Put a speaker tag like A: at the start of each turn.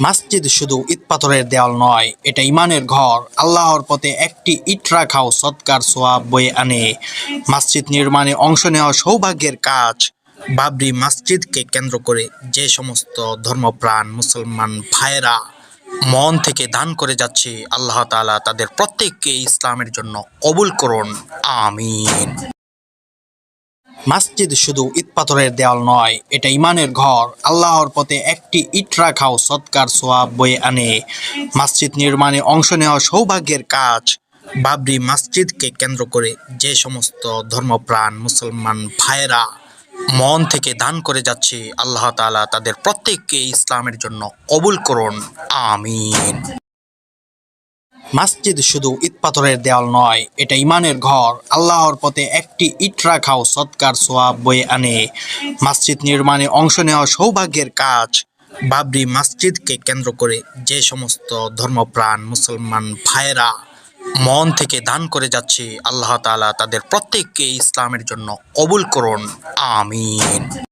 A: মসজিদ শুধু ইট পাথরের দেওয়াল নয়, এটা ইমানের ঘর। আল্লাহর পথে একটি ইট রাখাও সদকার সোয়াব বয়ে আনে। মসজিদ নির্মাণে অংশ নেওয়া সৌভাগ্যের কাজ। বাবরি মসজিদকে কেন্দ্র করে যে সমস্ত ধর্মপ্রাণ মুসলমান ভাইয়েরা মন থেকে দান করে যাচ্ছে, আল্লাহ তাআলা তাদের প্রত্যেককে ইসলামের জন্য কবুল করুন, আমিন। মসজিদ শুধু ইট পাথরের দেওয়াল নয়, এটা ইমানের ঘর। আল্লাহর পথে একটি ইট রাখাও সদকার সোয়াব বয়ে আনে। মসজিদ নির্মাণে অংশ নেওয়া সৌভাগ্যের কাজ। বাবরি মসজিদকে কেন্দ্র করে যে সমস্ত ধর্মপ্রাণ মুসলমান ভাইয়েরা মন থেকে দান করে যাচ্ছে, আল্লাহ তাআলা তাদের প্রত্যেককে ইসলামের জন্য কবুল করুন, আমিন। মসজিদ শুধু ইট পাথরের দেওয়াল নয়, এটা ইমানের ঘর। আল্লাহর পথে একটি ইট রাখাও সদকার সোয়াব বয়ে আনে। মসজিদ নির্মাণে অংশ নেওয়া সৌভাগ্যের কাজ। বাবরি মসজিদকে কেন্দ্র করে যে সমস্ত ধর্মপ্রাণ মুসলমান ভাইয়েরা মন থেকে দান করে যাচ্ছে, আল্লাহ তাআলা তাদের প্রত্যেককে ইসলামের জন্য কবুল করুন, আমিন।